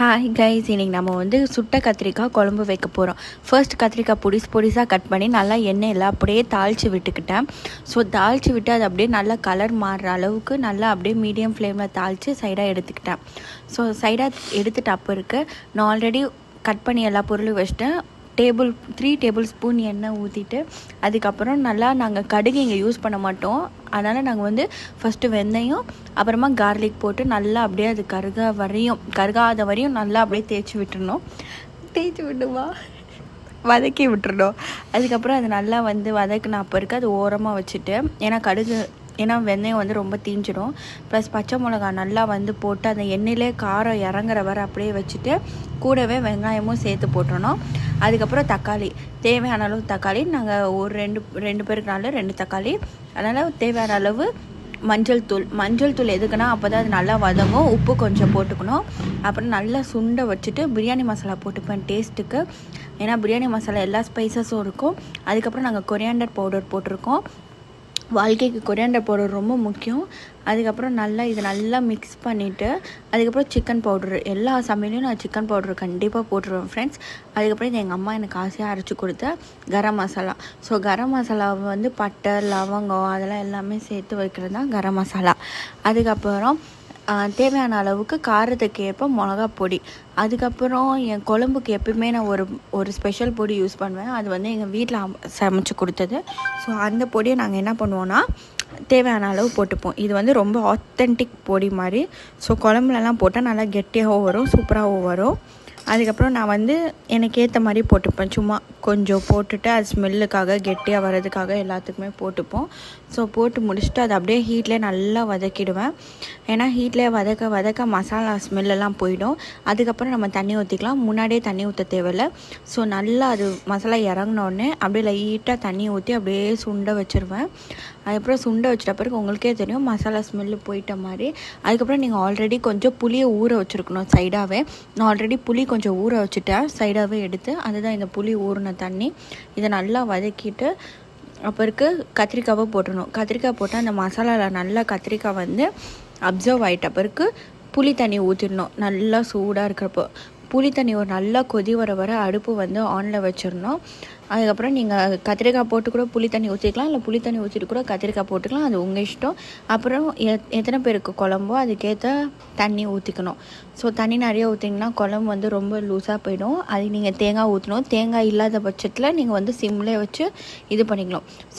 Hi guys, இன்றைக்கி நம்ம வந்து சுட்ட கத்திரிக்காய் குழம்பு வைக்க போகிறோம். ஃபர்ஸ்ட் கத்திரிக்காய் பொடிசாக கட் பண்ணி நல்லா எண்ணெயில் அப்படியே தாளித்து விட்டுக்கிட்டேன். ஸோ தாளித்து விட்டு அது அப்படியே நல்லா கலர் மாறுற அளவுக்கு நல்லா அப்படியே மீடியம் ஃப்ளேமில் தாளித்து சைடாக எடுத்துக்கிட்டேன். ஸோ சைடாக எடுத்துகிட்டு அப்போ நான் ஆல்ரெடி கட் பண்ணி எல்லா பொருளும் வச்சுட்டேன். 3 டேபிள் ஸ்பூன் எண்ணெய் ஊற்றிட்டு அதுக்கப்புறம் நல்லா நாங்கள் கடுகு இங்கே யூஸ் பண்ண மாட்டோம். அதனால் நாங்கள் வந்து ஃபஸ்ட்டு வெந்தயம் அப்புறமா கார்லிக் போட்டு நல்லா அப்படியே அது கருகாத வரையும் நல்லா அப்படியே தேய்ச்சி விட்டுருவா வதக்கி விட்டுருணும். அதுக்கப்புறம் அது நல்லா வந்து வதக்குன அப்போ அது ஓரமாக வச்சுட்டு, ஏன்னா வெந்தயம் வந்து ரொம்ப தீஞ்சிடும். ப்ளஸ் பச்சை மிளகா நல்லா வந்து போட்டு அந்த எண்ணெயிலே காரம் இறங்குற வர அப்படியே வச்சுட்டு கூடவே வெங்காயமும் சேர்த்து போட்டுறணும். அதுக்கப்புறம் தக்காளி, தேவையான அளவு தக்காளி, நாங்கள் ஒரு ரெண்டு பேருக்குனால 2 தக்காளி. அதனால் தேவையான அளவு மஞ்சள் தூள் எதுக்குன்னா அப்போ தான் அது நல்லா வதங்கும். உப்பு கொஞ்சம் போட்டுக்கணும். அப்புறம் நல்லா சுண்டை வச்சுட்டு பிரியாணி மசாலா போட்டுப்பேன் டேஸ்ட்டுக்கு. ஏன்னா பிரியாணி மசாலா எல்லா ஸ்பைசஸும் இருக்கும். அதுக்கப்புறம் நாங்கள் கொரியாண்டர் பவுடர் போட்டிருக்கோம். வாழ்க்கைக்கு கொரியாண்டர் பவுடர் ரொம்ப முக்கியம். அதுக்கப்புறம் இதை நல்லா மிக்ஸ் பண்ணிவிட்டு அதுக்கப்புறம் சிக்கன் பவுட்ரு, எல்லா சமையலையும் நான் சிக்கன் பவுட்ரு கண்டிப்பாக போட்டுருவேன் ஃப்ரெண்ட்ஸ். அதுக்கப்புறம் இது எங்கள் அம்மா எனக்கு ஆசையாக அரைச்சி கொடுத்த கரம் மசாலா. ஸோ கரம் மசாலாவை வந்து பட்டை, லவங்கம் அதெல்லாம் எல்லாமே சேர்த்து வைக்கிறது தான் கரம் மசாலா. அதுக்கப்புறம் தேவையான அளவுக்கு காரத்துக்கு ஏற்ப மிளகா பொடி. அதுக்கப்புறம் என் குழம்புக்கு எப்பவுமே நான் ஒரு ஸ்பெஷல் பொடி யூஸ் பண்ணுவேன். அது வந்து எங்கள் வீட்டில் சமைச்சு கொடுத்தது. ஸோ அந்த பொடியை நாங்கள் என்ன பண்ணுவோன்னா தேவையான அளவு போட்டுப்போம். இது வந்து ரொம்ப ஆத்தென்டிக் பொடி மாதிரி. ஸோ குழம்புலலாம் போட்டால் நல்லா கெட்டியாகவும் வரும், சூப்பராகவும் வரும். அதுக்கப்புறம் நான் வந்து எனக்கு ஏற்ற மாதிரி போட்டுப்பேன். சும்மா கொஞ்சம் போட்டுட்டு அது ஸ்மெல்லுக்காக கெட்டியாக வர்றதுக்காக எல்லாத்துக்குமே போட்டுப்போம். ஸோ போட்டு முடிச்சுட்டு அதை அப்படியே ஹீட்லேயே நல்லா வதக்கிடுவேன். ஏன்னா ஹீட்லேயே வதக்க மசாலா ஸ்மெல்லெல்லாம் போயிடும். அதுக்கப்புறம் நம்ம தண்ணி ஊற்றிக்கலாம். முன்னாடியே தண்ணி ஊற்ற தேவையில்லை. ஸோ நல்லா அது மசாலா இறங்கினோடனே அப்படியே லைட்டாக தண்ணி ஊற்றி அப்படியே சுண்ட வச்சுருவேன். அதுக்கப்புறம் சுண்ட வச்சிட்ட பிறகு உங்களுக்கே தெரியும் மசாலா ஸ்மெல்லு போயிட்ட மாதிரி. அதுக்கப்புறம் நீங்கள் ஆல்ரெடி கொஞ்சம் புளியை ஊற வச்சுருக்கணும் சைடாகவே. நான் ஆல்ரெடி புளி கொஞ்சம் ஊற வச்சுட்டேன் சைடாகவே எடுத்து. அதுதான் இந்த புளி ஊறின தண்ணி. இதை நல்லா வதக்கிட்டு அப்புறக்கு கத்திரிக்காவை போட்டுடணும். கத்திரிக்காய் போட்டால் அந்த மசாலாவில் நல்லா கத்திரிக்காய் வந்து அப்சர்வ் ஆகிட்ட பிறகு புளி தண்ணி ஊற்றிடணும். நல்லா சூடாக இருக்கிறப்போ புளி தண்ணி ஒரு நல்லா கொதி வர அடுப்பு வந்து ஆனில் வச்சிடணும். அதுக்கப்புறம் நீங்கள் கத்திரிக்காய் போட்டு கூட புளி தண்ணி ஊற்றிக்கலாம், இல்லை புளி தண்ணி ஊற்றிட்டு கூட கத்திரிக்காய் போட்டுக்கலாம், அது உங்கள் இஷ்டம். அப்புறம் எத்தனை பேருக்கு குழம்போ அதுக்கேற்ற தண்ணி ஊற்றிக்கணும். ஸோ தண்ணி நிறைய ஊற்றிங்கன்னா குழம்பு வந்து ரொம்ப லூஸாக போயிடும். அது நீங்கள் தேங்காய் ஊற்றணும். தேங்காய் இல்லாத பட்சத்தில் நீங்கள் வந்து சிம்லேயே வச்சு இது பண்ணிக்கலாம். ஸோ